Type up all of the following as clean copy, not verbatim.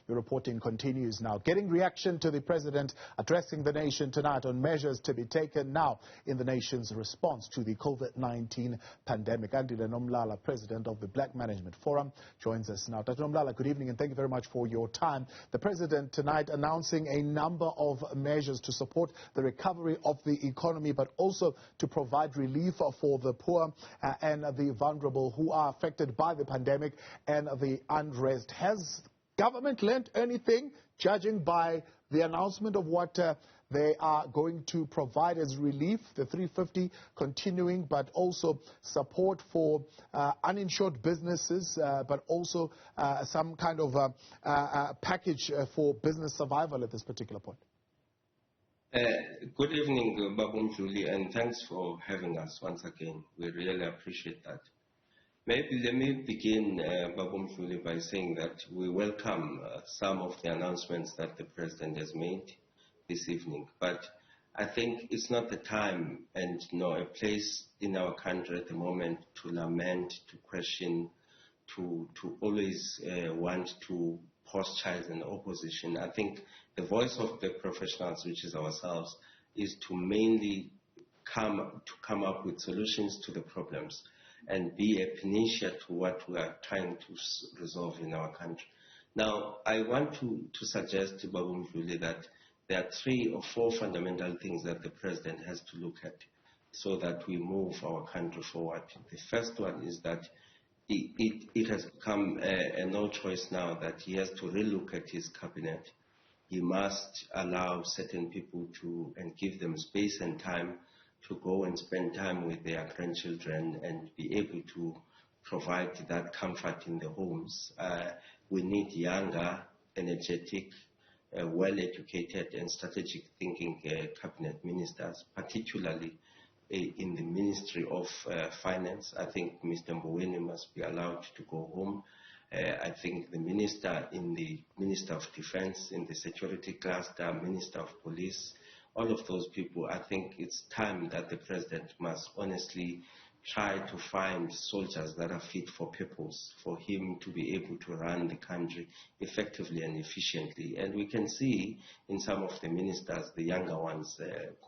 Your reporting continues now. Getting reaction to the president addressing the nation tonight on measures to be taken now in the nation's response to the COVID-19 pandemic. Andile Nomlala, president of the Black Management Forum, joins us now. Dr. Nomlala, good evening and thank you very much for your time. The president tonight announcing a number of measures to support the recovery of the economy, but also to provide relief for the poor and the vulnerable who are affected by the pandemic and the unrest. Has government learned anything, judging by the announcement of what they are going to provide as relief, the 350 continuing, but also support for uninsured businesses, but also some kind of package for business survival at this particular point? Good evening, Babum Julie, and thanks for having us once again. We really appreciate that. Maybe let me begin, Babum Julie, by saying that we welcome some of the announcements that the President has made this evening. But I think it's not the time and nor a place in our country at the moment to lament, to question, to always want to posturize an opposition. I think the voice of the professionals, which is ourselves, is to mainly come up with solutions to the problems and be a panacea to what we are trying to resolve in our country. Now, I want to suggest to Babum Julie that there are 3 or 4 fundamental things that the President has to look at so that we move our country forward. The first one is that it has become a no choice now that he has to relook at his cabinet. He must allow certain people and give them space and time to go and spend time with their grandchildren and be able to provide that comfort in the homes. We need younger, energetic, well-educated and strategic thinking cabinet ministers, particularly in the Ministry of Finance. I think Mr. Mboweni must be allowed to go home. I think the Minister of Defense, in the security cluster, Minister of Police, all of those people, I think it's time that the President must honestly try to find soldiers that are fit for purpose, for him to be able to run the country effectively and efficiently. And we can see in some of the ministers, the younger ones,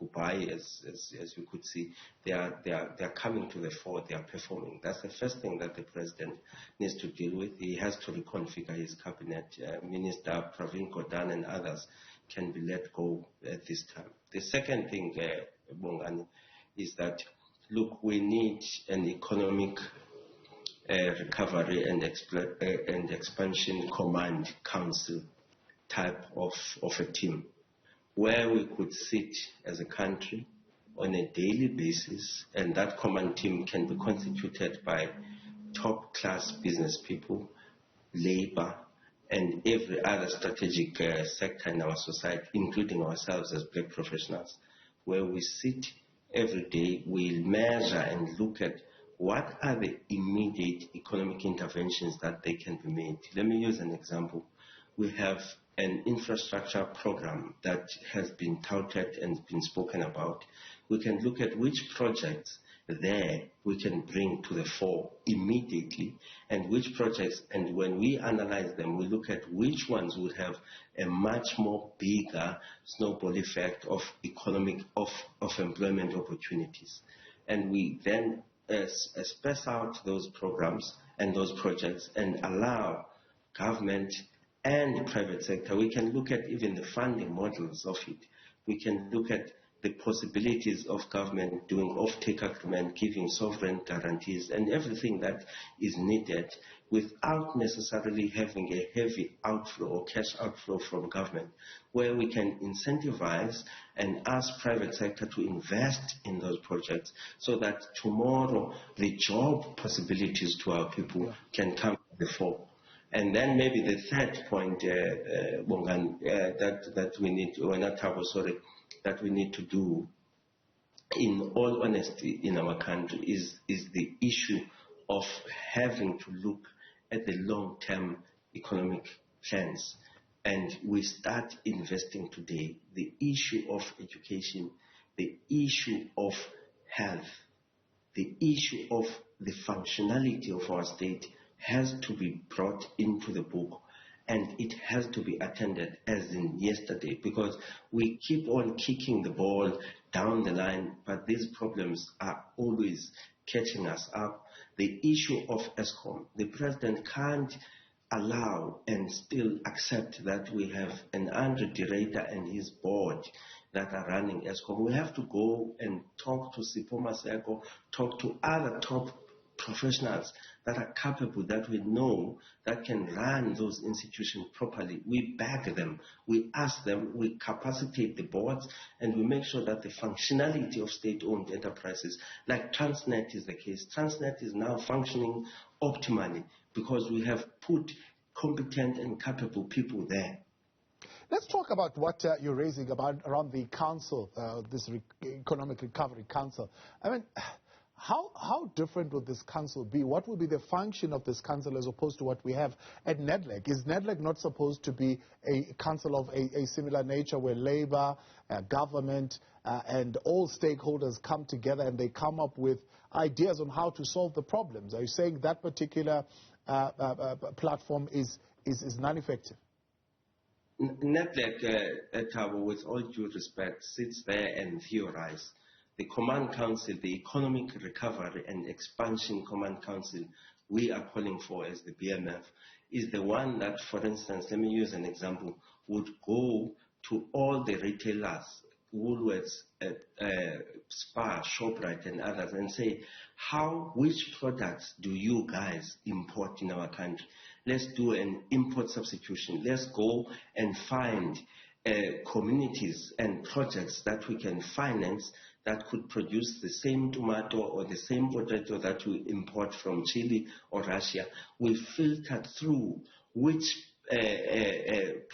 Kubai, as you could see, they are coming to the fore, they are performing. That's the first thing that the President needs to deal with. He has to reconfigure his cabinet. Minister Pravin Gordhan and others can be let go at this time. The second thing, Bongani, is that, look, we need an economic recovery and expansion command council type of a team, where we could sit as a country on a daily basis, and that command team can be constituted by top-class business people, labor, and every other strategic sector in our society, including ourselves as black professionals, where we sit every day, we measure and look at what are the immediate economic interventions that they can be made. Let me use an example. We have an infrastructure program that has been touted and been spoken about. We can look at which projects there we can bring to the fore immediately, and which projects, and when we analyze them, we look at which ones would have a much more bigger snowball effect of employment opportunities. And we then space out those programs and those projects and allow government and private sector. We can look at even the funding models of it. We can look at the possibilities of government doing off-take agreement, giving sovereign guarantees, and everything that is needed without necessarily having a heavy outflow or cash outflow from government, where we can incentivize and ask private sector to invest in those projects so that tomorrow the job possibilities to our people can come to the fore. And then maybe the third point, Bongan, that we need to, that we need to do, in all honesty, in our country is the issue of having to look at the long-term economic plans. And we start investing today. The issue of education, the issue of health, the issue of the functionality of our state has to be brought into the book and it has to be attended as in yesterday, because we keep on kicking the ball down the line, but these problems are always catching us up. The issue of ESCOM, the president can't allow and still accept that we have an Andre director and his board that are running ESCOM. We have to go and talk to Sipho Maseko, talk to other top professionals that are capable, that we know, that can run those institutions properly. We back them, we ask them, we capacitate the boards, and we make sure that the functionality of state-owned enterprises, like Transnet is the case. Transnet is now functioning optimally because we have put competent and capable people there. Let's talk about what you're raising about around the council, this Economic Recovery Council. I mean, how different would this council be? What would be the function of this council as opposed to what we have at NEDLAC? Is NEDLAC not supposed to be a council of a similar nature where labor, government, and all stakeholders come together and they come up with ideas on how to solve the problems? Are you saying that particular platform is non-effective? NEDLAC, with all due respect, sits there and theorizes. The Command Council, the Economic Recovery and Expansion Command Council we are calling for as the BMF, is the one that, for instance, let me use an example, would go to all the retailers, Woolworths, Spar, ShopRite and others, and say, which products do you guys import in our country? Let's do an import substitution. Let's go and find communities and projects that we can finance that could produce the same tomato or the same potato that we import from Chile or Russia. We filter through which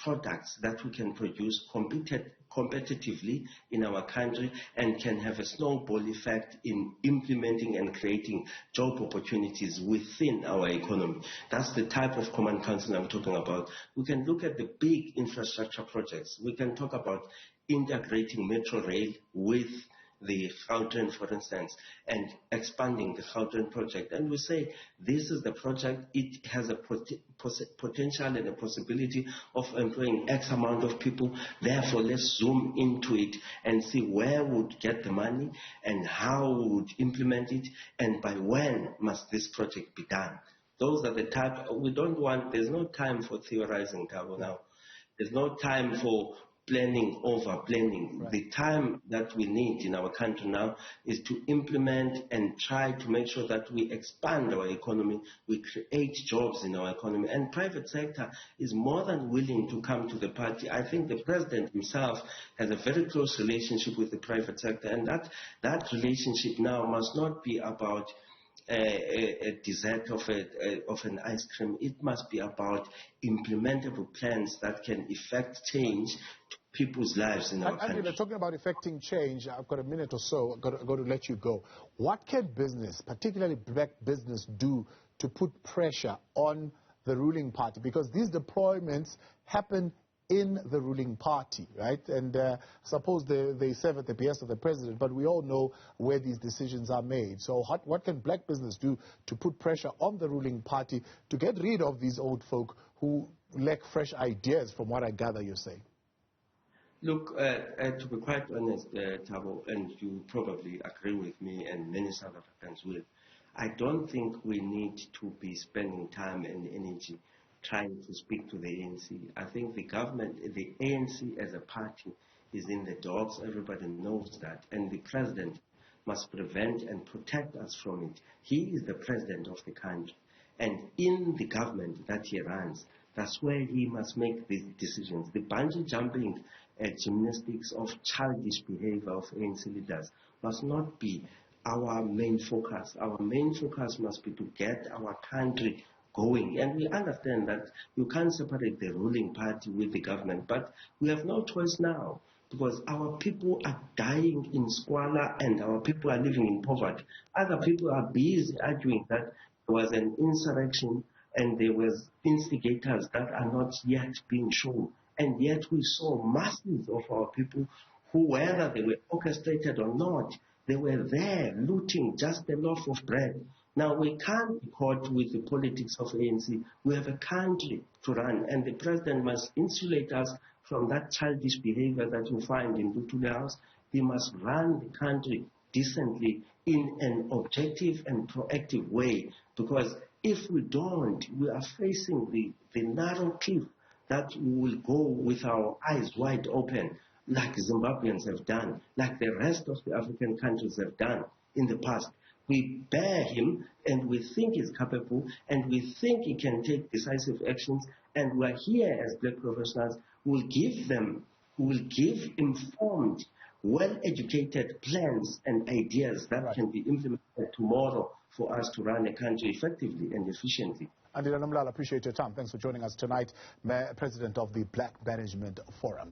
products that we can produce competitively in our country and can have a snowball effect in implementing and creating job opportunities within our economy. That's the type of command council I'm talking about. We can look at the big infrastructure projects. We can talk about integrating metro rail with the Gauteng, for instance, and expanding the Gauteng project. And we say, this is the project, it has a potential and a possibility of employing X amount of people. Therefore, let's zoom into it and see where we would get the money and how we would implement it and by when must this project be done. Those are the type, there's no time for theorizing, Tabo, now. There's no time for over planning. Right. The time that we need in our country now is to implement and try to make sure that we expand our economy, we create jobs in our economy, and private sector is more than willing to come to the party. I think the president himself has a very close relationship with the private sector, and that relationship now must not be about a dessert of an ice cream. It must be about implementable plans that can effect change to people's lives in our country. And talking about effecting change, I've got a minute or so. I've got to let you go. What can business, particularly black business, do to put pressure on the ruling party? Because these deployments happen in the ruling party, right? And suppose they serve at the behest of the president, but we all know where these decisions are made. So what can black business do to put pressure on the ruling party to get rid of these old folk who lack fresh ideas, from what I gather you're saying? Look, to be quite honest, Thabo, and you probably agree with me and many South Africans will, I don't think we need to be spending time and energy trying to speak to the ANC. I think the government, the ANC as a party is in the dogs. Everybody knows that. And the president must prevent and protect us from it. He is the president of the country. And in the government that he runs, that's where he must make these decisions. The bungee jumping gymnastics of childish behavior of ANC leaders must not be our main focus. Our main focus must be to get our country going. And we understand that you can't separate the ruling party with the government, but we have no choice now because our people are dying in squalor and our people are living in poverty. Other people are busy arguing that there was an insurrection and there was instigators that are not yet being shown. And yet we saw masses of our people who, whether they were orchestrated or not, they were there looting just a loaf of bread Now, we can't be caught with the politics of ANC. We have a country to run, and the president must insulate us from that childish behavior that you find in Lutuli House. He must run the country decently in an objective and proactive way, because if we don't, we are facing the narrow cliff that we will go with our eyes wide open, like Zimbabweans have done, like the rest of the African countries have done in the past. We bear him, and we think he's capable, and we think he can take decisive actions, and we're here as black professionals who will give informed, well-educated plans and ideas that can be implemented tomorrow for us to run a country effectively and efficiently. Andile Nomlala, appreciate your time. Thanks for joining us tonight, President of the Black Management Forum.